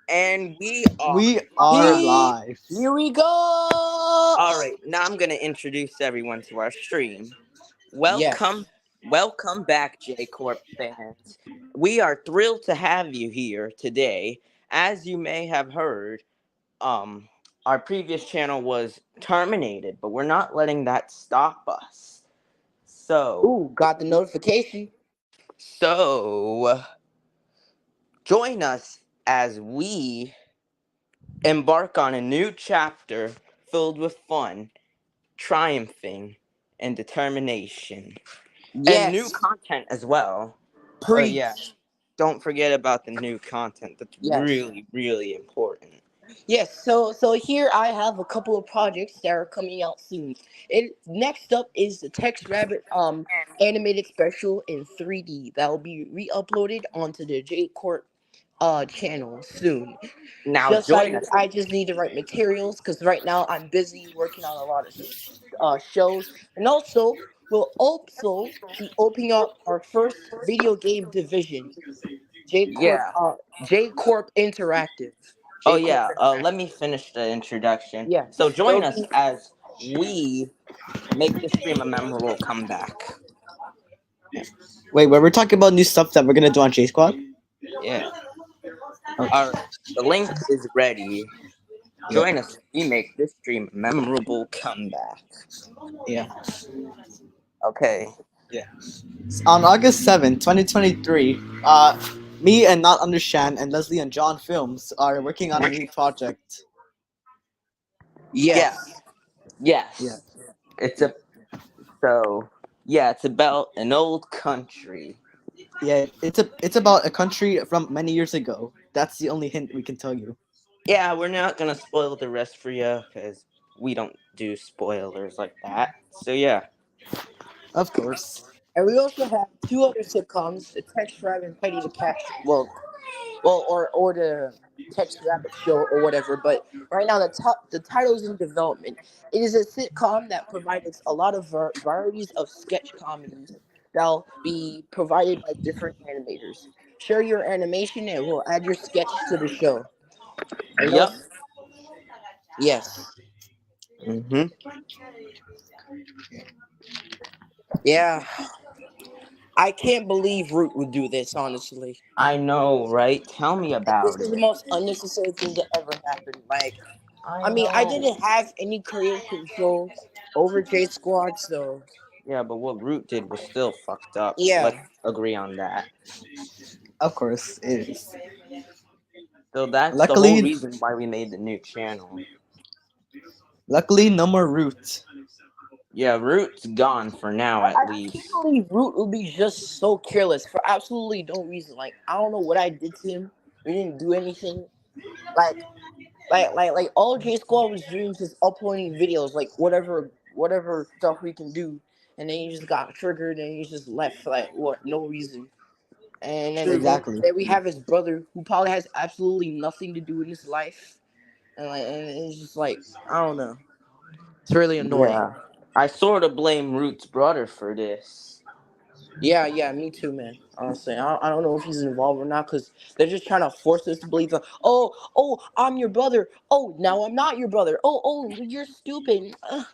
And we are We are live. live. Here we go. All right, now I'm gonna introduce everyone to our stream. Yes. Welcome back, JayyCorp fans. We are thrilled to have you here today. As you may have heard, um, our previous channel was terminated, but we're not letting that stop us. So, Ooh, got the notification. so join us as we embark on a new chapter filled with fun, triumphing, and determination, and new Yes. content as well. Oh yeah, Preach. don't forget about the new content. That's Yes. really important. Yes. So here I have a couple of projects that are coming out soon. It next up is the Text Rabbit animated special in 3D that will be re-uploaded onto the JayyCorp channel soon. Now join us. I just need the right materials because right now I'm busy working on a lot of shows, and also we'll also be opening up our first video game division, Yeah. J Corp Interactive. Oh J Corp yeah. Let Interactive. me finish the introduction. Yeah, So join it'll us be as we make this stream a memorable comeback. Wait, we're talking about new stuff that we're gonna do on J Squad. Yeah. Okay. All right. The link is ready. Yeah. Join us as we make this stream a memorable comeback. Yeah. Okay. Yeah. On August 7th, 2023, me and Not Understand and Leslie and John Films are working on a new project. Yeah. yes. Yeah. Yes. It's a so yeah, it's about an old country. Yeah. It's about a country from many years ago. That's the only hint we can tell you. Yeah, we're not gonna spoil the rest for you because we don't do spoilers like that. So yeah. Of course. And we also have two other sitcoms: the Text Rabbit and Petty the Cat. Or the Text Rabbit Show or whatever. But right now, the title is in development. It is a sitcom that provides a lot of varieties of sketch comedies that'll be provided by different animators. Share your animation, and we'll add your sketch to the show. And Yup. also, yes, Mhm. yeah, I can't believe Root would do this. Honestly, I know, right? Tell me this about is it. the most unnecessary thing to ever happen. Like, I I mean, I know. didn't have any creative control over J Squad, so Yeah, but what Root did was still fucked up. yeah. Let's agree on that. Of course it is. So that's the whole Luckily, reason why we made the new channel. luckily, no more Root. Yeah, Root's gone for now I at can't least. believe Root will be just so careless for absolutely no reason. Like, I don't know what I did to him. We didn't do anything. Like, like all J Squad was doing was just uploading videos, like whatever stuff we can do. And then he just got triggered and he just left for like what no reason. And Exactly. then we have his brother who probably has absolutely nothing to do in his life. And it's just like I don't know. It's really annoying. Yeah. I sort of blame Root's brother for this. Yeah, me too, man. Honestly, I don't know if he's involved or not because they're just trying to force us to believe that. Oh, I'm your brother. Oh, now I'm not your brother. Oh, you're stupid. Ugh.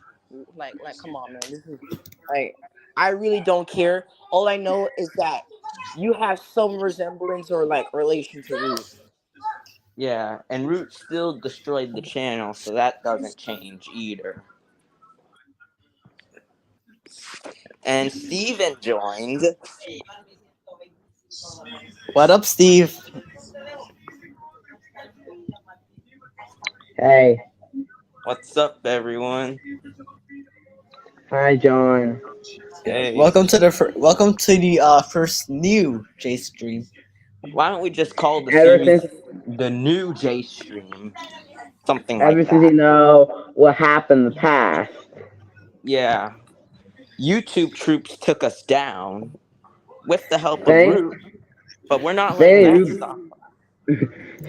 Like, come on, man. This is like, I really don't care. All I know is that you have some resemblance or like relation to Root. Yeah, and Root still destroyed the channel, so that doesn't change either. And Steven joined. What up, Steve? Hey, What's up, everyone? hi John. Hey. Welcome to the first new JayyStream. Why don't we just call the Ever series since the new JayyStream? Something ever like since you that. know what happened in the past, Yeah. YouTube troops took us down with the help of thanks Root, but we're not letting thanks that Ru- stop.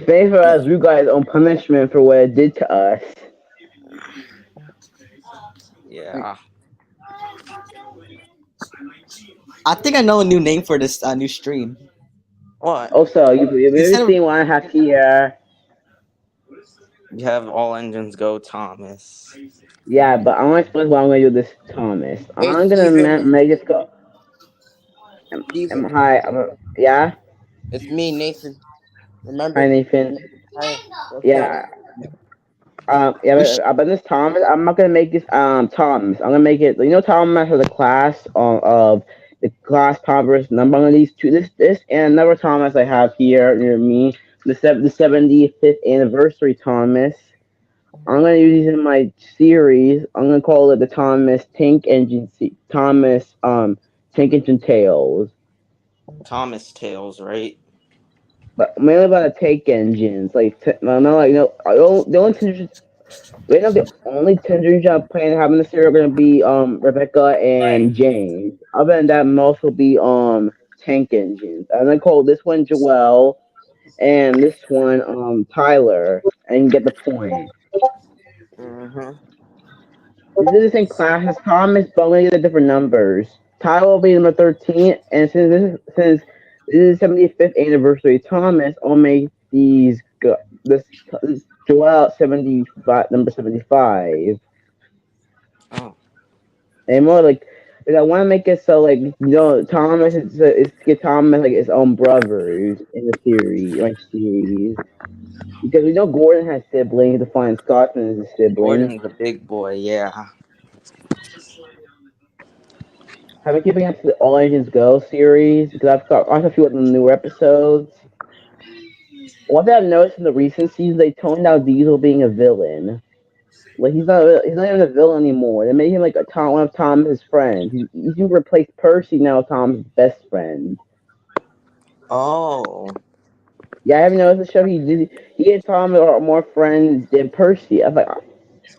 thanks for us you guys own punishment for what it did to us. Yeah. I think I know a new name for this new stream. What? Also, you've Instead of seen what I have here. You have all engines go, Thomas. Yeah, but I want to explain why I'm gonna do this, Thomas. Hey, I'm gonna Steven. make this go. Steven. Hi, yeah. It's me, Nathan. Hi, Remember? Nathan. Hi. What's up? Yeah. Yeah, we sh- but this Thomas, I'm not gonna make this Thomas. I'm gonna make it. You know, Thomas has a class of the class Thomas number on these two. This and another Thomas I have here near me. The 75th anniversary Thomas. I'm gonna use these in my series. I'm gonna call it the Thomas Tank Engine Tales. Thomas Tales, right? But mainly about the tank engines. No, no, like no. The only right now, the only tenders I'm planning to have in the series are gonna be Rebecca and James. Other than that, most will be tank engines. I'm gonna call this one Joel and this one Tyler, and you get the point. Mm-hmm. This is the same class as Thomas, but I'm gonna get the different numbers. Tyler will be number 13, and since this is 75th anniversary of Thomas, I'll make this Joel 75 number 75. Oh, And more like I want to make it so Thomas is get Thomas like his own brothers in the series, like series, because we know Gordon has siblings. To find Scotsman is a sibling. Gordon's a big boy, yeah. Have been keeping up to the All Agents Go series because I've got a few of the newer episodes. One thing I've noticed in the recent seasons, they toned down Diesel being a villain. Like he's not even a villain anymore. They made him like one of Tom's friends. He's even replaced Percy now, Tom's best friend. Oh, Yeah, I haven't noticed the show. He and Tom are more friends than Percy. I'm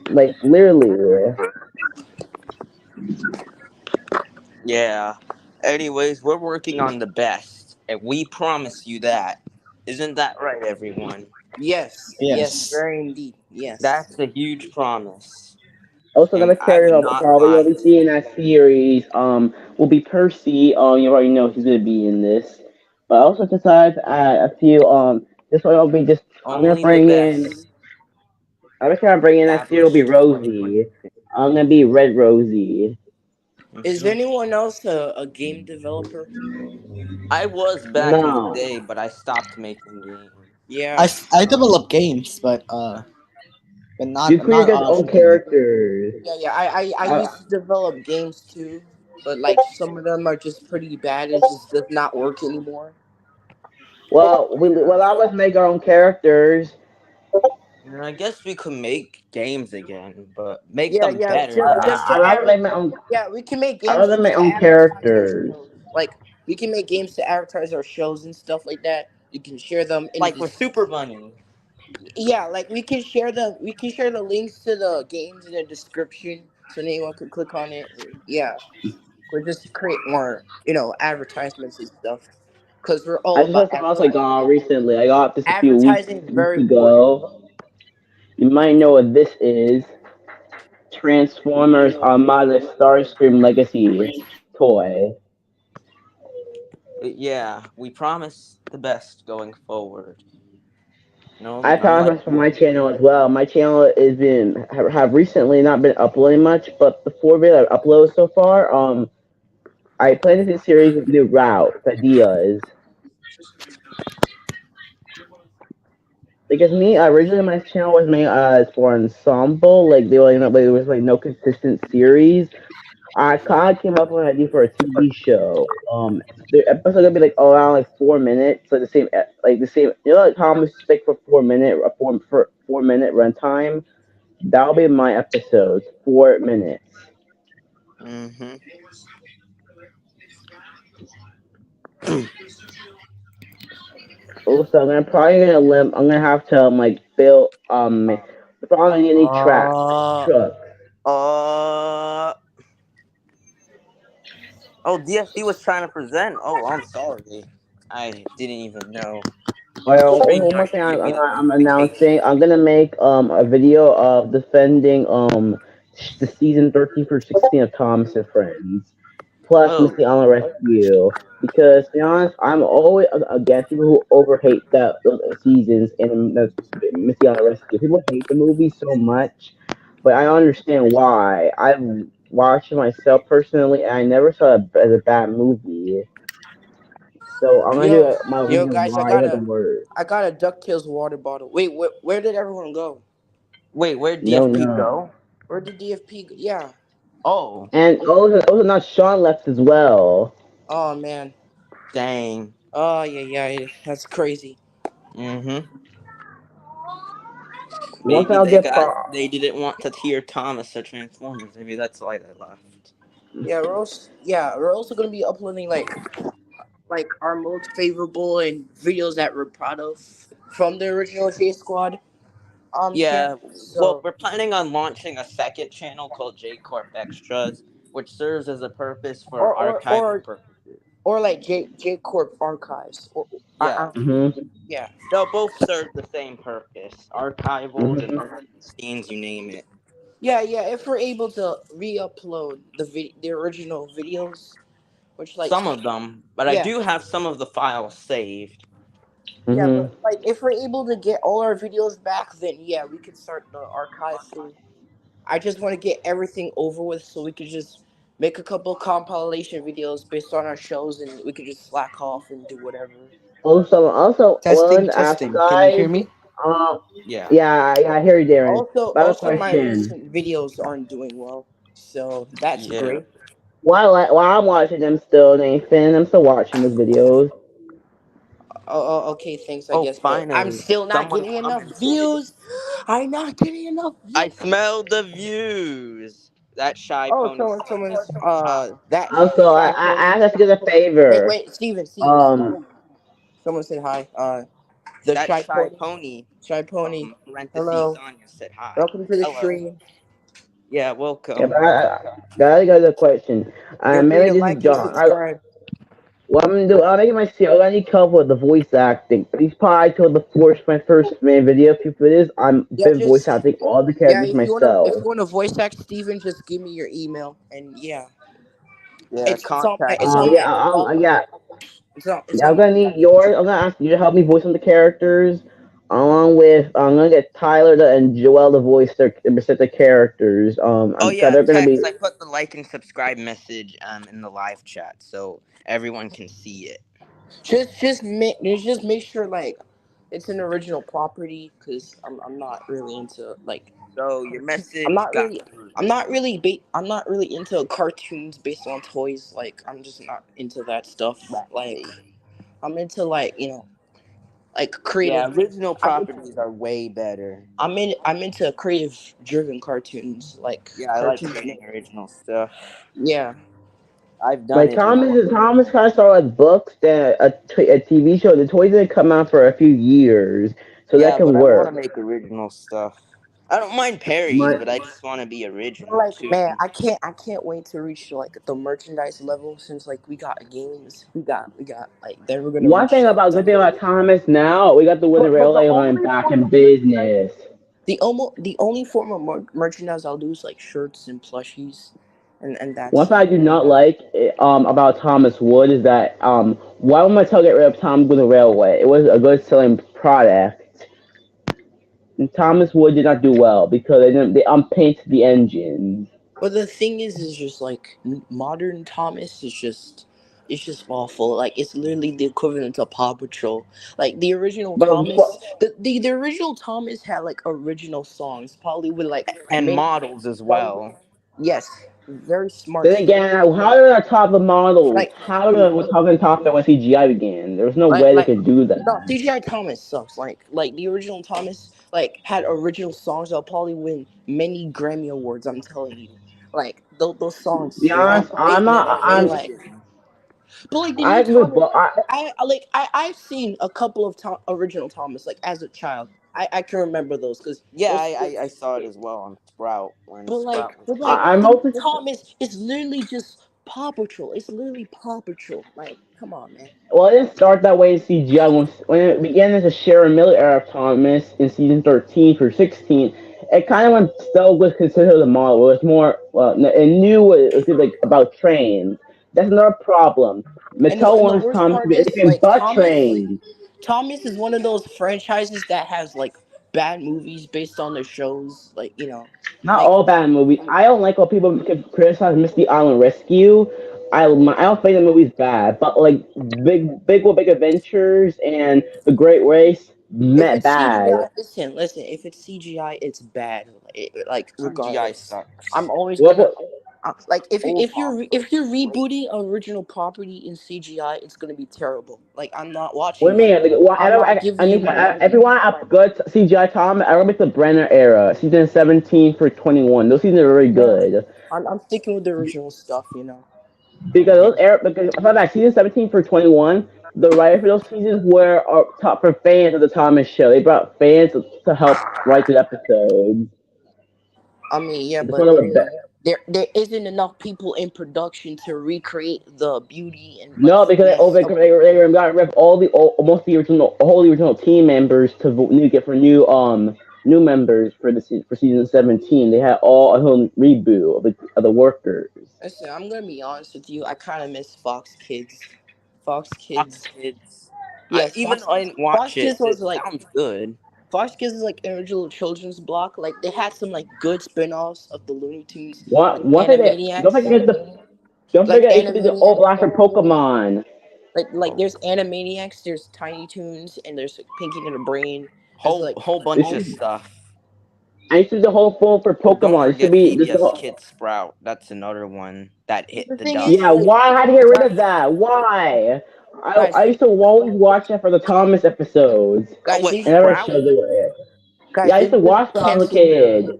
like literally. yeah. Anyways, we're working on the best, and we promise you that. Isn't that right, everyone? Yes. Yes. yes. Very indeed. Yes. That's a huge promise, Also, and gonna I carry would over not probably what lie we to see in you. that series. Will be Percy. You already know he's gonna be in this. But I also decided to add a few. This one will be just. I'm gonna Only the bring in. best I'm just gonna bring in that series will be established Rosie. 2026. I'm gonna be Red Rosie. Is Hmm. anyone else a game developer? I was back in the No. day, but I stopped making games. Yeah. I develop games, but You create not your own for the characters. Yeah. Yeah. I Uh, used to develop games too, but like some of them are just pretty bad. It just does not work anymore. I was make our own characters. And I guess we could make games again, but make Yeah. them Yeah. better Just than just now. to I rather adver- make my own. Yeah, we can make I games rather just make to my own advertise our characters. shows. Like we can make games to advertise our shows and stuff like that. You can share them in Like the with Super Bunny. yeah, like we can share the links to the games in the description so anyone can click on it. Yeah, or just create more advertisements and stuff because we're I all just about heard something else I advertising. got recently. I got this a few Advertising is weeks very important. ago. You might know what this is. Transformers Armada Starscream Legacy toy. Yeah, we promise the best going forward. No, I not found like this for my channel as well. My channel has been have recently not been uploading much, but the 4 videos I've uploaded so far, I plan to do a series of new routes, ideas. Because me, originally my channel was made for ensemble, like there was like no consistent series. I kind of came up with an idea for a TV show. The episode gonna be like around like 4 minutes, like the same. You know, like how I'm stick for 4 minute, for 4 minute runtime. That'll be my episodes, 4 minutes. hmm Also, I'm gonna have to build probably any uh truck. uh oh, DFD was trying to present. Oh, I'm sorry. I didn't even know. One more Streamyard thing gave me the I'm notification. announcing. I'm gonna make a video of defending the season 13 for 16 of Thomas and Friends. plus Oh, Missy on the Rescue. Because to be honest, I'm always against people who overhate that those seasons in the Missy on the Rescue. People hate the movie so much, but I understand why. I've watched it myself personally, and I never saw it as a bad movie. So I'm gonna Yo, do my yo, reason guys, why. You got the word. I got a Ducktales water bottle. Wait, where did everyone go? wait, where'd No, DFP no. go? Where did DFP go? Yeah. Oh, And also not Sean left as well. Oh man. dang. Oh yeah, yeah. That's crazy. Mm-hmm. One thing Maybe I'll get pro. they didn't want to hear Thomas or Transformers. Maybe that's why they left. We're also gonna be uploading like our most favorable and videos that we're proud of from the original J Squad channel. Yeah, well, So we're planning on launching a second channel called JayyCorp Extras, which serves as a purpose for or or archiving or purposes. or like J Corp archives. Or Yeah, Hmm. yeah. they'll both serve the same purpose: archival, Hmm. behind the scenes, you name it. Yeah, yeah. If we're able to re-upload the original videos, which like Some of them, but I yeah, do have some of the files saved. yeah, Hmm. but like if we're able to get all our videos back, then yeah, we could start the archive thing. I just want to get everything over with so we could just make a couple compilation videos based on our shows, and we could just slack off and do whatever. Also, Testing, Owen asked testing. Can you hear guys. me? Uh, Yeah. yeah, I hear you, Darren. But I have a Also, my question. recent videos aren't doing well, so that's Yeah. great. While I'm watching them still, Nathan, I'm still watching those videos. Okay, thanks, I Oh, guess, but I'm finally, still not someone getting enough commented. views. I'm not getting enough I views. smelled the views. That shy Oh, pony someone's said hi. that Also, I, shy I pony. asked us to get a favor. Wait, Steven. Um, Someone said hi. The That shy shy pony. pony, Shy pony. parentheses Hello. Sonya said hi. Welcome to the Hello. stream. Yeah, yeah, welcome. but I got a question. Feel free Mainly to this is like and John. subscribe. What I'm gonna do, I'm making my see. I'm gonna need help with the voice acting. Please probably told the force my first main video. If it is, I'm Yeah, been voice just acting all the yeah. characters If myself. you wanna voice act Steven, just give me your email and yeah, Yeah, contact it's on me. my development. Yeah, It's yeah. on I'm my gonna need yours. I'm gonna ask you to help me voice on the characters, along with I'm gonna get Tyler and Joel to voice their respective characters. Oh So yeah, they're gonna be. text. I put the like and subscribe message in the live chat so everyone can see it. just make sure like it's an original property because I'm not really into like So your cartoon. message got through. I'm not really into cartoons based on toys. Like I'm just not into that stuff. Let's Like see. I'm into like like creative. Yeah, original I'm into properties are way better. I'm into creative driven cartoons like Yeah, I like cartoons. creating original stuff. Yeah. I've done Like it before. Thomas kind of started with books, then a TV show. The toys didn't come out for a few years, so that Yeah, but can I want to work. make original stuff. I don't mind parodies, My, but I just want to be original Like too. man, I can't wait to reach like the merchandise level since like we got games, we got like then we're gonna one thing reach. about good thing about Thomas now, we got the Winter But the Railway line only back form in of merchandise, business. the only form of merchandise I'll do is like shirts and plushies, and One that's thing it. I do not like about Thomas Wood is that why would Mattel get rid of Thomas Wood Railway? It was a good selling product. And Thomas Wood did not do well because they unpainted the engines. But the thing is just like modern Thomas is it's just awful. Like it's literally the equivalent to Paw Patrol. Like the original But Thomas, the original Thomas had like original songs, probably with like And many. models as well. Yes, very smart then stuff. again, how did our top of models? Like, How did we top and top that when CGI began? There was no way they like could do that. no, CGI Thomas sucks. Like the original Thomas, like had original songs that'll probably win many Grammy awards. I'm telling you, like those songs To be suck. honest, I'm They not. I'm. like, but like the I new agree with. Thomas, I've seen a couple of original Thomas like as a child. I can remember those because Yeah, those. I saw it as well on Sprout when Sprout was But like I'm the new mostly. Thomas is literally just Paw Patrol. It's literally Paw Patrol. Like, come on, man. Well, it didn't start that way in CGI. When it began as a Sharon Miller era of Thomas in season 13 through 16, it kind of when still was considered the model. It was more, well, it knew it was like about trains. That's not a problem. Mattel And the wants worst Thomas to part be is anything like but trained. Thomas is one of those franchises that has like bad movies based on their shows. Like Not like all bad movies. I don't like when people criticize Misty Island Rescue. I don't think the movie's bad, but like Big Adventures and The Great Race, if met it's bad. CGI, listen. If it's CGI, it's bad. Like CGI regardless, I'm sucks. always What, gonna what like Old Hollywood if you're is great. rebooting original property in CGI, it's gonna be terrible. Like I'm not what do watching you it. mean? Like, I'm not I giving you need my money. everyone a good CGI Tom. I remember the Brenner era, season 17 for 21. Those seasons are very Yeah, good. I'm sticking with the original stuff. Because Yeah. because I thought that season 17 for 21, the writer for those seasons were top for fans of the Thomas show. They brought fans to help write the episodes. I mean, yeah, It's but one of the best. there isn't enough people in production to recreate the beauty and like No, because finesse of the. they got rid of almost the original all the original team members to get for new members for for season 17. They had all a whole reboot of the workers. Listen, I'm gonna be honest with you. I kind of miss Fox Kids. Fox Fox Kids. Kids. Yeah, Even though I didn't Fox watch it, Kids was it like sounds good. Fox Kids is like original children's block. Like they had some like good spin-offs of the Looney Tunes, like One thing that Animaniacs. don't Like forget it used to be the old Animaniacs. blaster Pokemon. Like Oh, there's Animaniacs, there's Tiny Toons, and there's like, Pinky and the Brain. As whole like whole bunch This of is stuff. I used to do the whole phone for Oh, don't Pokemon. It used to forget be this PBS whole, Kid Sprout. That's another one that hit the the thing is, yeah. dust. Why I had to get rid guys, of that? Why? guys, I used to always watch that for the Thomas episodes. Oh, guys, with they I never Sprout? showed it. Yeah, guys, I they used to literally watch when I was a canceled kid. the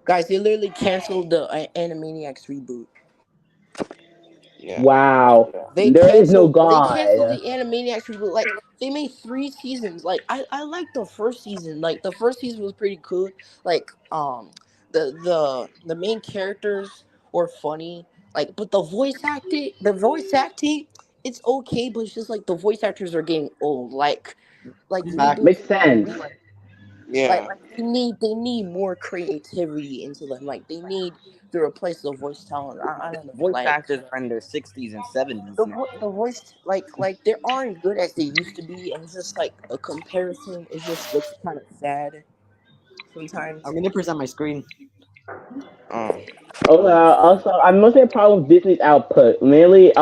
guys. They literally canceled the Animaniacs reboot. Yeah. Wow, there is no They canceled God. the Animaniacs reboot. Like they made 3 seasons. Like I like the first season. Like the first season was pretty cool. Like the main characters were funny. Like but the voice acting, it's okay, but it's just like the voice actors are getting old. Like I'm back. reboots Makes and all sense. that. Yeah. Like they need more creativity into them. Like they need to replace the voice talent. I don't know. Voice Like actors are in their 60s and 70s now. the voice like they aren't good as they used to be, and it's just like a comparison. It just looks kind of sad I'm sometimes. gonna present my screen. Oh. Also, I'm mostly a problem with Disney's output. Mainly,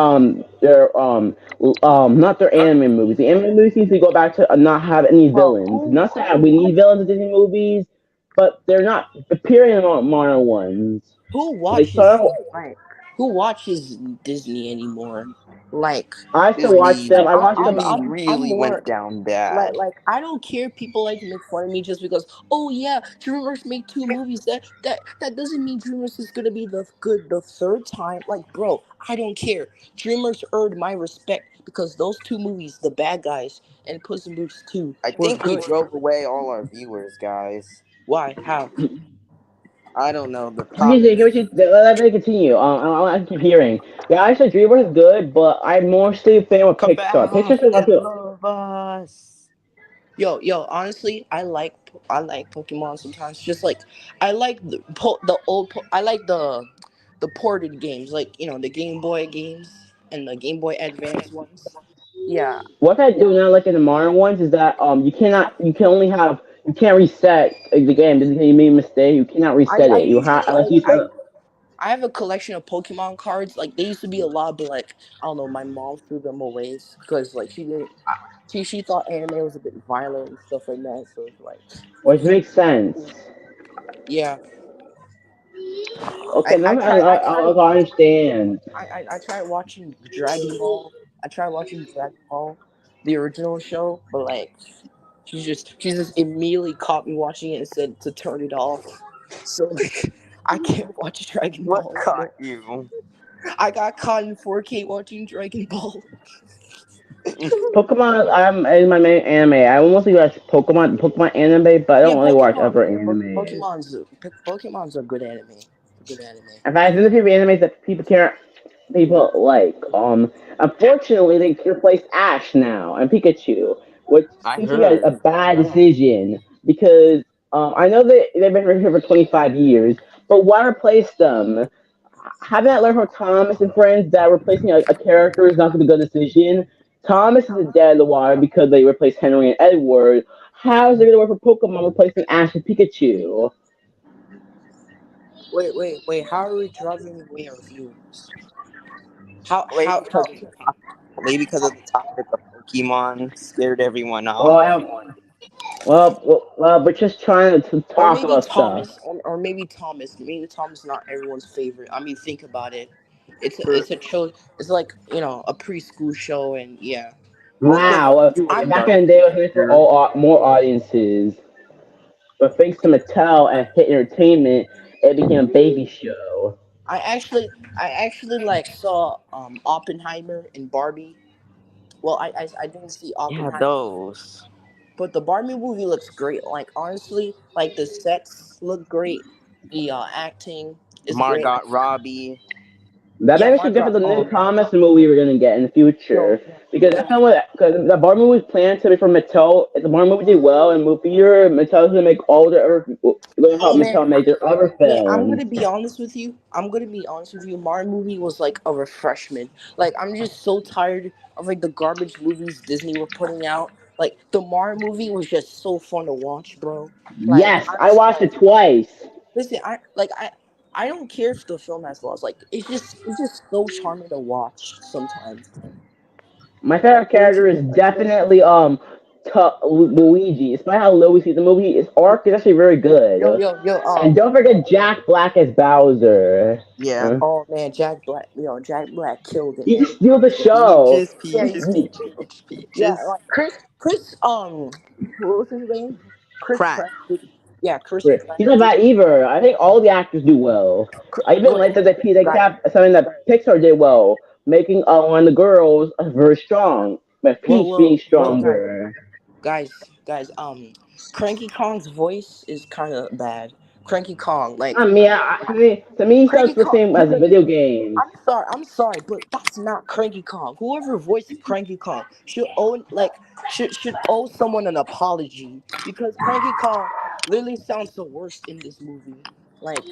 their not their Uh, anime movies. The anime movies seem to go back to not have any Bro, villains. Not that we need villains in Disney movies, but they're not appearing in modern ones. who They watches start. like who watches Disney anymore? Like I still watch Disney them. I watch them. Disney I'm really more went down bad. I don't care if people like to make fun of me just because oh yeah DreamWorks made 2 movies that doesn't mean DreamWorks is gonna be the third time like bro I don't care DreamWorks earned my respect because those 2 movies The Bad Guys and Puss in Boots 2 I were think we good. drove away all our viewers, guys. Why how I don't know. The Continue, topic. let me continue. I keep hearing. Yeah, I said DreamWorks is good, but I'm mostly a fan of Come Pixar. back Pixar's and also. love us. yo honestly I like Pokemon sometimes just like I like I like the ported games like the Game Boy games and the Game Boy Advance ones. Yeah, What I do not like in the modern ones is that you can only have you can't reset the game. Just because you made a mistake, you cannot reset I it. You usually have unless you set. I have a collection of Pokemon cards. Like they used to be a lot, but like I don't know, my mom threw them away because like she didn't. She thought anime was a bit violent and stuff like that. So it's like, Which makes sense. yeah, Okay, now I tried I understand. I tried watching Dragon Ball. I tried watching Dragon Ball, the original show, but like she just immediately caught me watching it and said to turn it off. So like I can't watch Dragon What Ball caught anymore. you? I got caught in 4K watching Dragon Ball. Pokemon is my main anime. I mostly watch Pokemon anime, but I Yeah, don't really watch other animes. Pokemon's a good anime. A good anime. In fact, there's a few animes that people like. Unfortunately, they replaced Ash now and Pikachu, which I seems to be a heard. bad decision because I know they've been here for 25 years, but why replace them? Having that learn from Thomas and friends that replacing a character is not going to be a good decision. Thomas is dead in the water because they replaced Henry and Edward. How is it going to work for Pokemon replacing Ash and Pikachu? Wait. How are we driving away our viewers? How Maybe how because how? of the topic. Maybe because of the topic of Pokemon scared everyone Well, off. we're just trying to Or talk maybe about stuff. Thomas, or maybe Thomas. Maybe Thomas not everyone's favorite. I mean, think about it. True. It's a show. It's like a preschool show, and yeah. Most of our Wow, I'm viewers back are in the day, it was made for teenagers. more audiences. But thanks to Mattel and Hit Entertainment, it became a baby show. I actually like saw Oppenheimer and Barbie. Well, I didn't see Yeah, Oppenheimer, those. but the Barbie movie looks great. Like honestly, like the sets look great. The acting is great. Margot Robbie. That Yeah, made me so good for Margot. the new Thomas movie we're gonna get in the future. Yo, Because that's yo, not what because the Barbie movie was planned to be from Mattel. If the Barbie movie did well in movie year, Mattel's gonna make all their other gonna help man, Mattel make their other I'm films. gonna be honest with you. I'm gonna be honest with you. My movie was like a refreshment. Like I'm just so tired of like the garbage movies Disney were putting out. Like the Mario movie was just so fun to watch, bro. Like Yes, I watched it twice. listen, I don't care if the film has flaws. Like it's just so charming to watch sometimes. My Like favorite character is seriously, definitely Luigi. Despite how low we see the movie, his arc is actually very yo good. yo yo And don't forget Jack Black as Bowser. Yeah. Huh? oh man, Jack Black killed it, You man. just steal the show. Peaches, Yeah, he, peaches, peaches, yeah, peaches. like Chris, what's his name? Chris Pratt. Pratt. Yeah, Chris Pratt. He's not bad either. I think all the actors do well. I even Look, like that they guys, kept something that Pixar did well, making one of the girls very strong, but Peach being well, guys, stronger. guys. Cranky Kong's voice is kind of bad. Cranky Kong, like I mean, to me, he Cranky sounds the Kong. same as video games. I'm sorry, but that's not Cranky Kong. Whoever voiced Cranky Kong should owe someone an apology because Cranky Kong literally sounds the worst in this movie. Like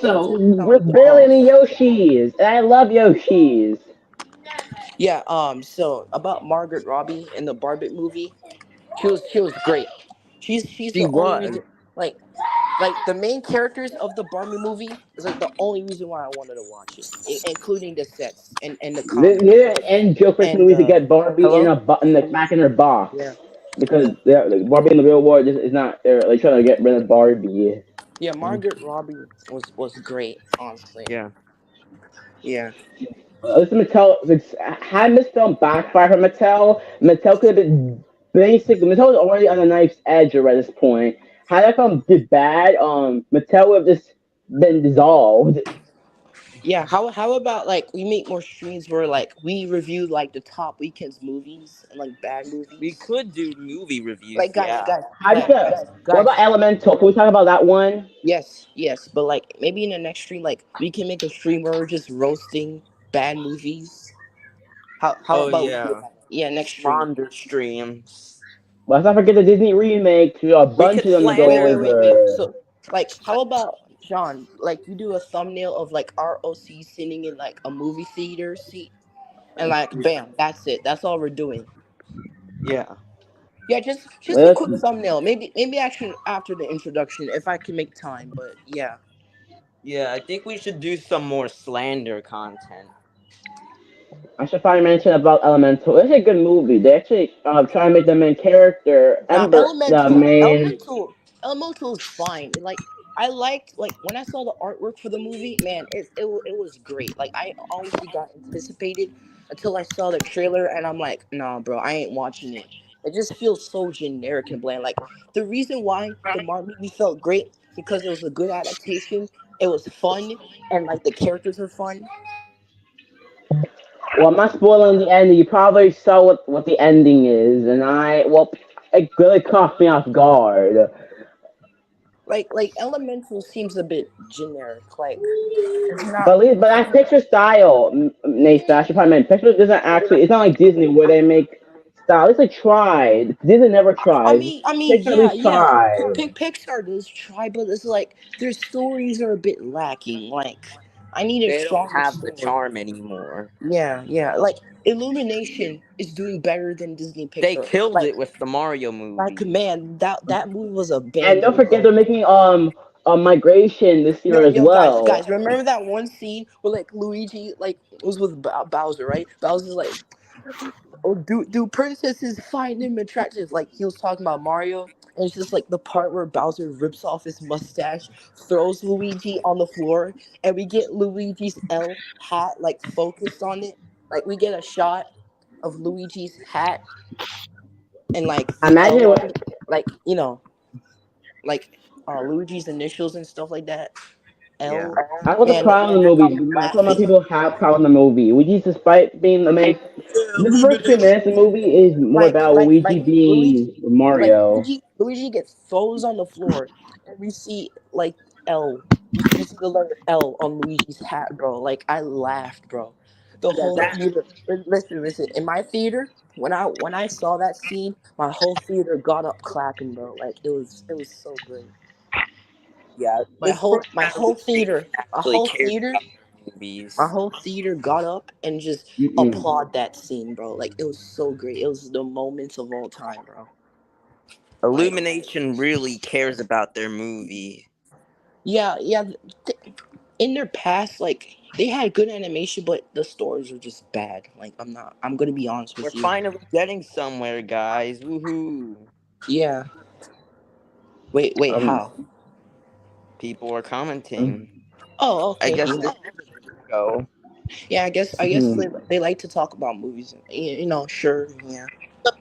it Also, just we're sounds the barely any gross. Yoshis, and I love Yoshis. Yeah. So about Margaret Robbie in the Barbie movie, she was great. She's She the only was. reason. Like the main characters of the Barbie movie is like the only reason why I wanted to watch it, including the sets and the comedy And Joker's and movie to get Barbie Hello? back in her yeah. box because like, Barbie in the real world is not. They're like trying to get rid of Barbie. Yeah, Margaret Robbie was great, honestly. Yeah. Yeah. Listen, Mattel, had this film backfire for Mattel, Mattel could have been basically Mattel was already on the knife's edge already at this point. Had that film did bad, Mattel would have just been dissolved. Yeah, how about like we make more streams where like we review like the top weekends movies and like bad We movies. could do movie reviews, Like guys, yeah. guys, How do you guys, feel? guys, What about guys. Elemental? Can we talk about that one? Yes, but like maybe in the next stream, like we can make a stream where we're just roasting bad movies. How Oh, about we do yeah. that? Yeah, next stream. Slander streams. Let's not forget the Disney remake. We got a We bunch could of them to Wait, go slander. wait. over. So, like, how about John? Like, you do a thumbnail of like ROC sitting in like a movie theater seat, and like, bam, that's it. That's all we're doing. Yeah. Yeah, just a Let's, quick thumbnail. Maybe actually after the introduction, if I can make time. But yeah, Yeah, I think we should do some more slander content. I should probably mention about Elemental. It's a good movie. They actually try to make the main character now Ember the main. Elemental is fine. Like I liked like when I saw the artwork for the movie, man, it was great. Like I honestly got anticipated until I saw the trailer, and I'm like, nah, bro, I ain't watching it. It just feels so generic and bland. Like the reason why the Marvel movie felt great because it was a good adaptation. It was fun, and like the characters are fun. Well, I'm not spoiling the ending. You probably saw what the ending is, and it really caught me off guard. Like Elemental seems a bit generic. Like it's not. But that picture style, Nathan, I should probably mention, picture doesn't actually. It's not like Disney where they make style. At least they tried. Disney never tries. Pixar at Yeah, least yeah. tried. Pixar does try, but it's like their stories are a bit lacking. Like I need a They don't stronger have the story. charm anymore. Yeah, yeah. Like Illumination is doing better than Disney They Pixar. killed it with the Mario Like movie. man, that movie was a And don't banger, forget bro. they're making a migration this year as Yo, guys, well. guys, remember that one scene where like Luigi like was with Bowser, right? Bowser's like, oh, do princesses find him attractive? Like he was talking about Mario, and it's just like the part where Bowser rips off his mustache, throws Luigi on the floor, and we get Luigi's L hat like focused on it. Like we get a shot of Luigi's hat and like the L Imagine on what it, like like Luigi's initials and stuff like that. Yeah. L. I was the Man, problem man, in the that got movie. me That's what my laughing. people have problem in the movie. Luigi, despite being amazing, Yeah, the first few illumination. minutes of the movie is more Like, about like, Luigi like Luigi, being Mario. Luigi gets throws on the floor, and we see like L. We see the letter L on Luigi's hat, bro. Like, I laughed, bro. The Yeah, whole that theater. Listen, listen. In my theater, when I saw that scene, my whole theater got up clapping, bro. Like, it was so great. yeah, My this whole proves my that whole theater, Illumination my actually whole cares theater about my movies. whole theater got up and just Mm-mm. applaud that scene, bro. Like it was so great. It was the moments of all time, bro. Like Illumination really cares about their movie. yeah, yeah. In their past, like they had good animation, but the stories were just bad. Like I'm gonna be honest We're with you. finally getting somewhere, guys. Woohoo. Yeah. Wait. Um, How? People are um, commenting. Oh, I okay. guess Yeah. this is a good go. Yeah. I guess mhm. they like to talk about movies. Sure. Yeah.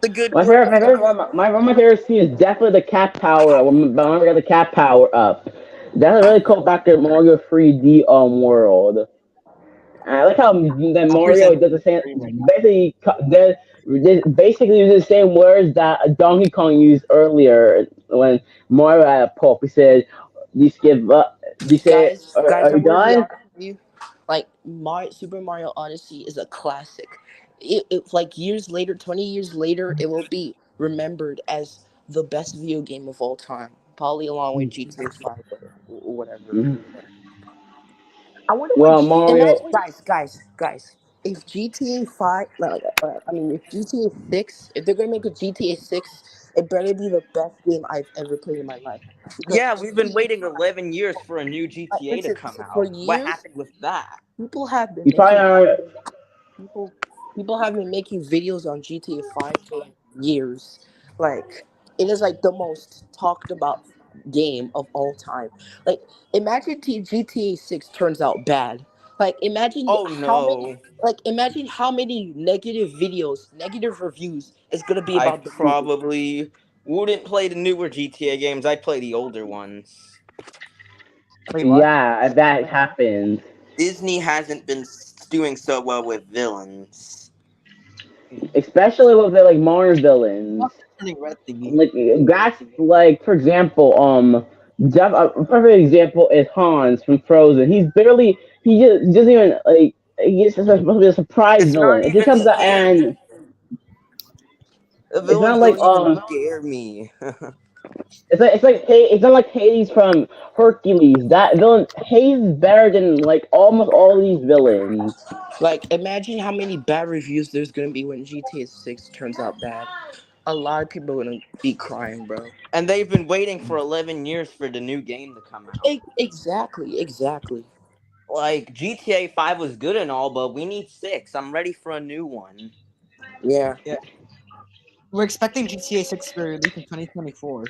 The good My work. favorite, my favorite scene is definitely the cat power. When Mario got the cat power up, that's a really cool back to Mario 3D world. And I like how that I'll Mario present does the same, streaming. basically basically uses the same words that Donkey Kong used earlier when Mario had a pulp. He said, "You give up." You say, Guys, are you I'm gonna be done?" honest with you. Like Super Mario Odyssey is a classic. It like years later, 20 years later, it will be remembered as the best video game of all time, probably along with GTA 5 or whatever. Mhm. I wonder what. Well, Mario. Imagine, guys. If GTA 5, I mean, if GTA 6, if they're gonna make a GTA 6, it better be the best game I've ever played in my life. Because Yeah, we've been GTA waiting 5, 11 years for a new GTA to listen, come for out. What years, happened with that? people have been You probably making are. people people have been making videos on GTA 5 for like years. Like it is like the most talked about game of all time. Like imagine GTA 6 turns out bad. Like Oh no. imagine how many negative videos, negative reviews is going to be I about the movie. probably wouldn't play the newer GTA games. I'd play the older ones. Wait, what? Yeah, if that happens. Disney hasn't been doing so well with villains. Especially with the like modern villains. Not turning red thingy. Like that's like for example, a perfect example is Hans from Frozen. He's barely he doesn't even like he's just supposed to be a surprise It's villain. not It just even comes out scary. and The it's villains not like don't even scare me. it's not like Hades from Hercules. That villain Hades is better than like almost all these villains. Like imagine how many bad reviews there's going to be when GTA 6 turns out bad. A lot of people are going to be crying, bro. And they've been waiting for 11 years for the new game to come out. Exactly. Like, GTA 5 was good and all, but we need 6. I'm ready for a new one. Yeah. Yeah, we're expecting GTA 6 to release in 2024.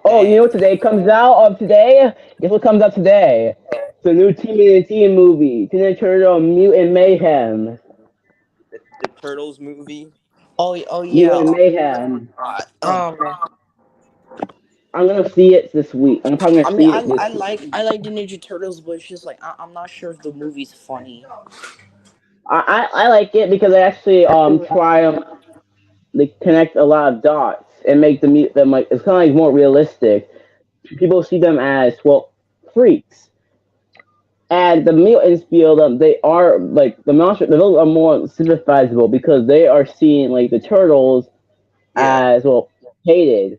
Oh, you Dang. know what today comes out of today? Guess what comes out today? It's a new TMNT movie, Teenage Turtle Mutant Mayhem. The Turtles movie. Oh yeah. Mutant Mayhem. Man. I'm gonna see it this week. I'm probably I gonna mean, see it this. I like the Ninja Turtles, but it's just like I'm not sure if the movie's funny. I like it because they actually try they connect a lot of dots and make them like it's kind of like more realistic. People see them as well freaks, and the mutants feel them they are like the villains are more sympathizable because they are seeing like the turtles Yeah. as well hated.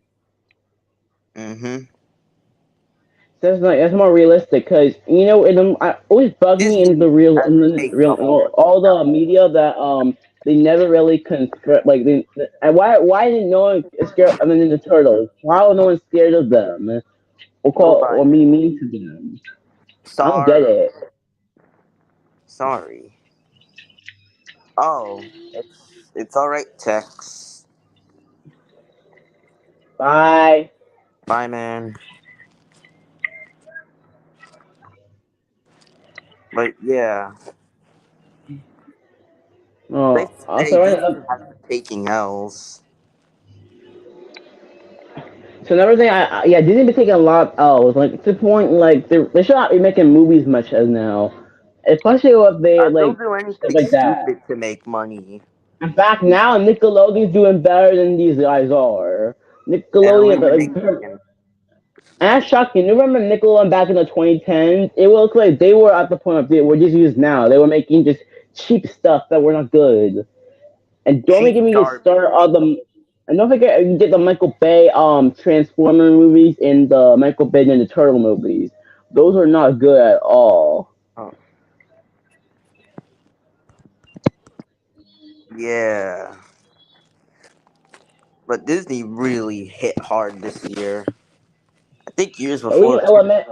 Mm-hmm. That's more realistic because I always bug me Disney has to take in the whole all the media that they never really confront like and why didn't no one scared of the Ninja Turtles? Why was no one scared of them or nobody. be mean to them? I don't get Sorry, it. sorry. Oh, it's all right, Tex. Bye. Bye, man. But yeah, safe Oh, to say also Disney has been taking L's. so another thing, yeah, Disney been taking a lot of L's. Like to the point, like they should not be making movies much as now, especially if they They'll like do stuff anything like that. stupid to make money. In fact, now Nickelodeon's doing better than these guys are. And Nickelodeon, Illumination. and that's shocking. You remember Nickelodeon back in the 2010s? It looked like they were at the point of they were just used now. They were making just cheap stuff that were not good. And don't Cheap make me get started garbage. on the. And don't forget you get the Michael Bay Transformer movies and the Michael Bay and the Turtle movies. Those are not good at all. Oh, yeah. But Disney really hit hard this year. I think years At least before too. Element,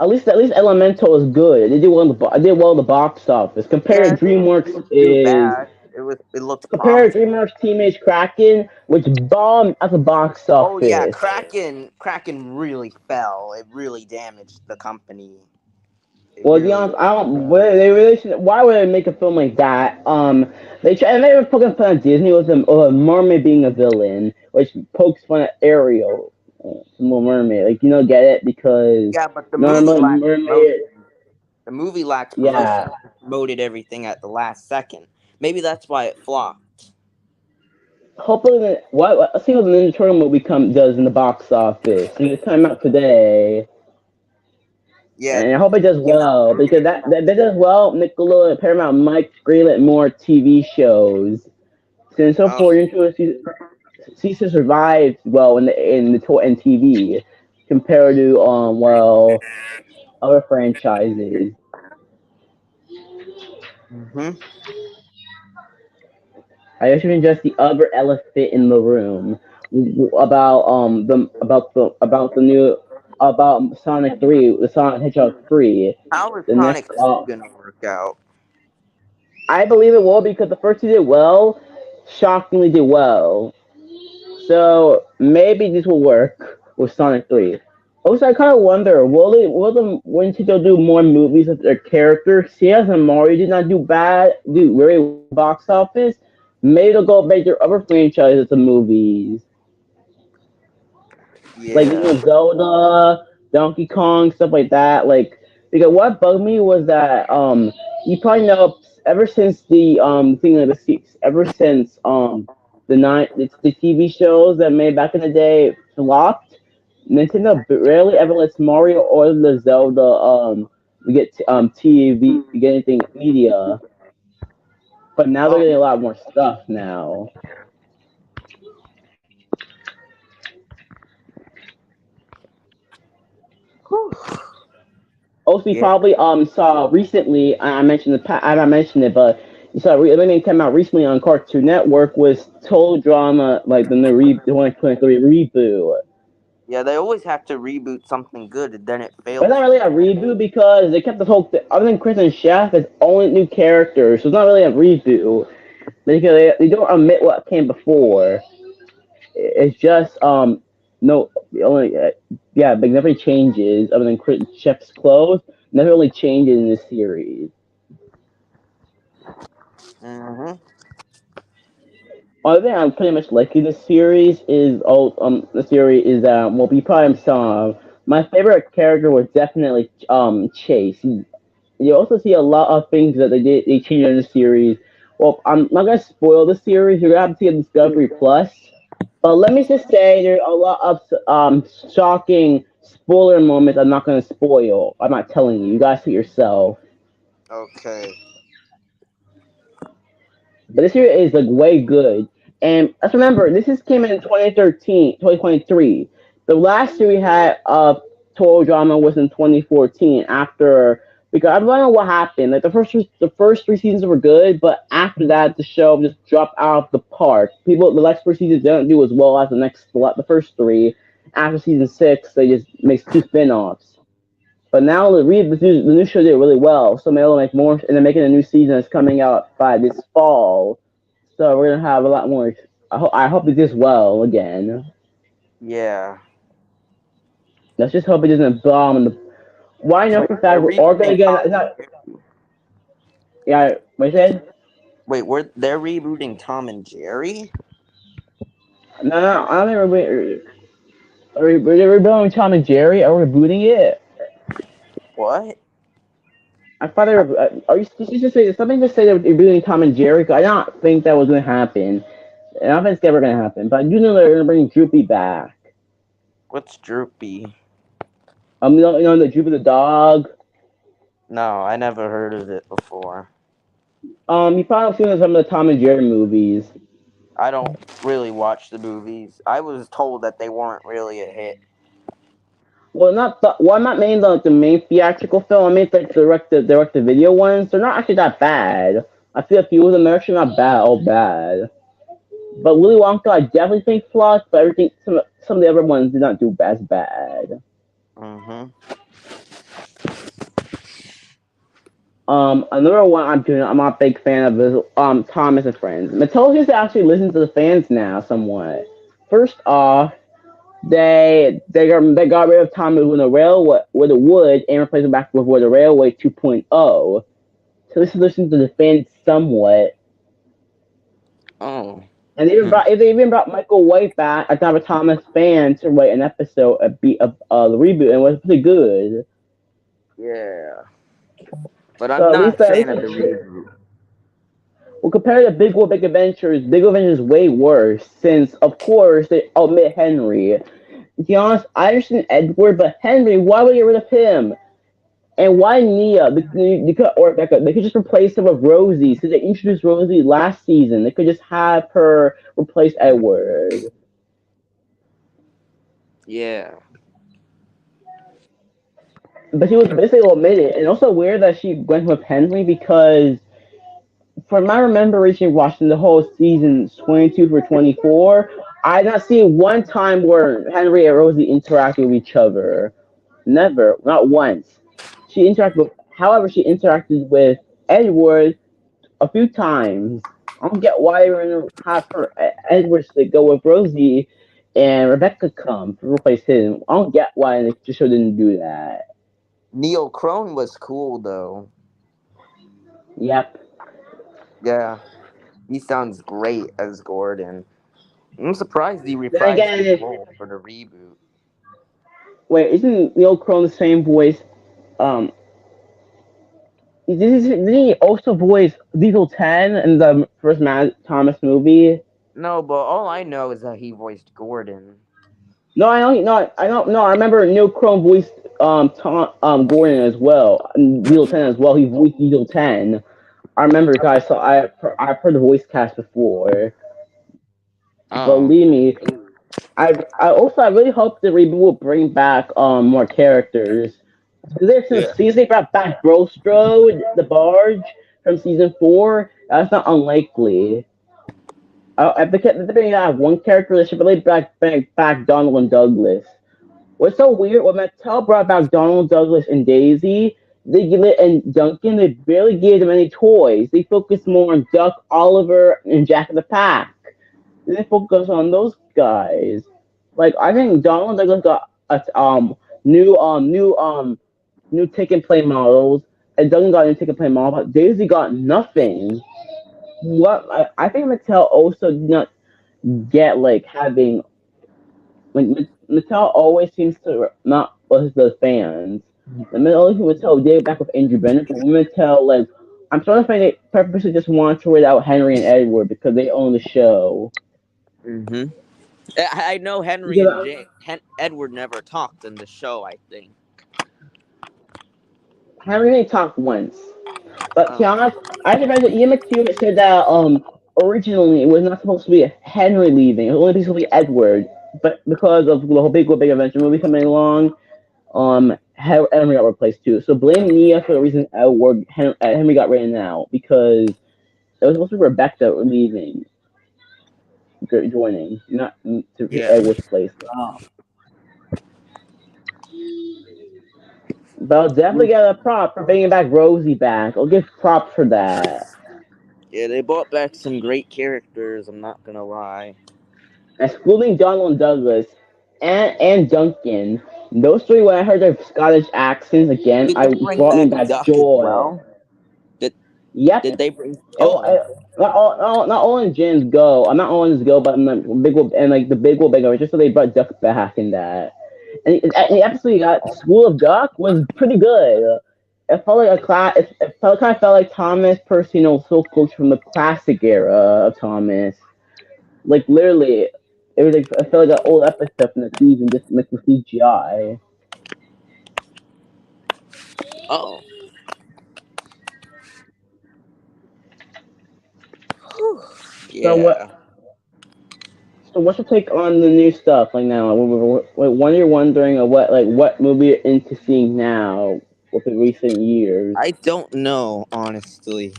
at least Elemental is good. They did well in I did well in the box office. Yeah, it didn't do bad. It looked Compared to promising. DreamWorks Teenage Kraken, which bombed at the box Oh yeah, office. Kraken really fell. It really damaged the company. It Well, to be really. honest, I don't. They really should. Why would they make a film like that? They try and they were poking fun at Disney with a mermaid being a villain, which pokes fun at Ariel, the Little Mermaid. Like get it because Yeah, but the movie normally lacked mermaid. promotion. The movie lacked Yeah, promotion. They promoted everything at the last second. Maybe that's why it flopped. hopefully, let's see what the Ninja Turtle movie does in the box office. And it's coming out today. Yeah, And I hope it does came out well because today. that does well. Nickelodeon, Paramount might greenlit more TV shows since so Oh, far into it cease to survive well in TV compared to other franchises. hmm. I should just the other elephant in the room about the new about Sonic 3, the Sonic Hedgehog 3, How is the next Sonic 2 gonna work out? I believe it will because the first two did well, shockingly did well. So maybe this will work with Sonic 3. Also, I kind of wonder, when Nintendo do more movies with their characters? Seeing as Mario did not do very well in the box office, maybe they'll go make their other franchises to movies. Like Yeah. Zelda, Donkey Kong, stuff like that. Like because what bugged me was that you probably know ever since the thing like ever since it's the TV shows that made back in the day flopped. Nintendo rarely ever lets Mario or the Zelda TV we get anything media, but now they're Oh, getting a lot more stuff now. whew. Also, you Yeah. probably saw recently. I mentioned I haven't mentioned it, but you saw everything came out recently on Cartoon Network was total drama, like the 2023 reboot. Yeah, they always have to reboot something good and then it But it's not fails. really a reboot because they kept the whole thing. Other than Chris and Chef, it's only new characters, so it's not really a reboot because they don't omit what came before. It's just no the only yeah, but nothing changes other than Chris and Chef's clothes. Nothing really changes in this series. Hmm. Other thing I'm pretty much liking this series is the series is well we probably saw my favorite character was definitely Chase. You also see a lot of things that they changed in the series. Well, I'm not gonna spoil the series. You're gonna have to see a Discovery Plus. But let me just say there's a lot of shocking spoiler moments. I'm not gonna spoil. I'm not telling you. You guys see yourself. Okay. But this year is like way good. And let's remember, came in 2013, 2023. The last year we had total drama was in 2014 after because I don't know what happened. Like the first three seasons were good, but after that the show just dropped out of the park. The next four seasons didn't do as well as the first three. After season six, they just makes two spin-offs. But now the new show did really well, so maybe they'll make more, and they're making a new season that's coming out by this fall. So we're gonna have a lot more. I hope it does well again. Yeah. Let's just hope it doesn't bomb. Why know Wait, for a they're fact we're all gonna rebooting get? Tom It's and not. Jerry. Yeah, what you said? Wait, they're rebooting Tom and Jerry? No, no, I don't think we're rebooting Tom and Jerry. Are we rebooting it? What? I thought they were. Are you? Did you just say something? Just say that we're rebooting Tom and Jerry. 'Cause I don't think that was gonna happen. I don't think it's ever gonna happen. But I do know they're gonna bring Droopy back. What's Droopy? You know the Droopy the dog. No, I never heard of it before. You probably seen some of the Tom and Jerry movies. I don't really watch the movies. I was told that they weren't really a hit. I'm not meaning the main theatrical film. I mean like the video ones. They're not actually that bad. I feel a few of them are actually not bad, all bad. But Willy Wonka, I definitely think flopped. But everything, some of the other ones did not do as bad. Mm-hmm. Another one I'm not a big fan of is Thomas and Friends. Mattel seems to actually listen to the fans now somewhat. First off, they got rid of Thomas with a wood and replaced it back with a railway 2.0. So this is listening to the fans somewhat. Oh. And they even brought Michael White back, a type of Thomas fan, to write an episode of the reboot, and it was pretty good. Yeah. But I'm So not a at least fan of the reboot. well, compared to Big Big Adventures is way worse, since of course they omit Henry. To be honest, I understand Edward, but Henry, why would they get rid of him? And why Nia? They could just replace him with Rosie. So they introduced Rosie last season. They could just have her replace Edward. Yeah. But she was basically omitted. And also weird that she went with Henry because from my rememberation watching the whole season 22 for 24, I not seen one time where Henry and Rosie interacted with each other. Never, not once. However, she interacted with Edward a few times. I don't get why they're gonna have Edward to go with Rosie and Rebecca come to replace him. I don't get why the show didn't do that. Neil Crone was cool though. Yep. Yeah. He sounds great as Gordon. I'm surprised he Then reprised his again, role for the reboot. wait, isn't Neil Crone the same voice? Um, didn't he also voice Diesel 10 in the first Matt Thomas movie? No, but all I know is that he voiced Gordon. No, I don't. No, I don't. No, I remember Neil Crone voiced Gordon as well, and Diesel 10 as well. He voiced Diesel 10. I remember, guys. So I've heard the voice cast before. Oh. Believe me, I really hope the reboot will bring back more characters. Yeah. Since they brought back Brostrode, the barge from season 4, that's not unlikely. I think they have one character that should really bring back Donald and Douglas. What's so weird? When Mattel brought back Donald, Douglas, and Daisy, and Duncan, they barely gave them any toys. They focused more on Duck, Oliver, and Jack of the Pack. They didn't focus on those guys. Like I think Donald and Douglas got new take and play models, and Duncan got a new take and play model, but Daisy got nothing. I think Mattel also did not get like having like Mattel always seems to not listen to the fans. The only thing Mattel did back with Andrew Bennett, but Mattel like I'm starting to think they purposely just want to without Henry and Edward because they own the show. Mm-hmm. I know Henry and Because Edward never talked in the show, I think. Henry only talked once, but to be Oh. honest, I read that Ian McEwan said that originally it was not supposed to be Henry leaving; it was only supposed to be Edward. But because of the whole Big Adventure movie coming along, Henry got replaced too. So blame Nia for the reason Henry got written out because it was supposed to be Rebecca leaving, joining, not to Yeah. Edward's place. But I'll definitely get a prop for bringing back Rosie back. I'll give props for that. Yeah, they brought back some great characters, I'm not gonna lie. Excluding Donald Douglas and Duncan, those three, when I heard their Scottish accents again, Did I they bring brought me back back Duck as joy. well? Did Yep. did they bring Oh, Oh, not all in Jim's Go. I'm not all in his Go, but I'm like big and like the big will bigger. Just so they brought Duck back in that. And the episode you got School of Duck was pretty good. It felt like a class. It felt kind of felt like Thomas Percy, soul coach from the classic era of Thomas. Like literally, it was like I felt like an old episode from the season, just like with CGI. oh. Whew. So what? Yeah. So what's your take on the new stuff? Like now, when you're wondering what movie you're into seeing now with the recent years. I don't know, honestly.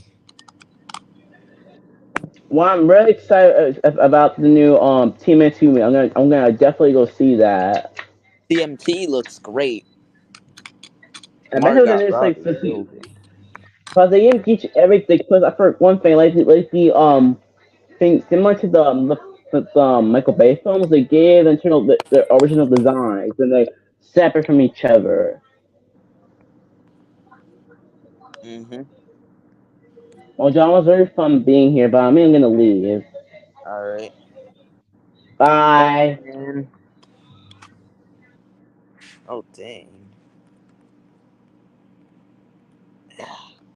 Well, I'm really excited about the new TMNT movie. I'm gonna definitely go see that. CMT looks great. I bet it was Margot just like Robbie 50. killed it. But they didn't teach everything. Because I heard one thing, like the thing similar to the Michael Bay films, they gave the original designs and they separate from each other. Mm-hmm. Well, John, was very fun being here, but I'm gonna leave. Alright. Thanks, Bye. man. Oh, dang.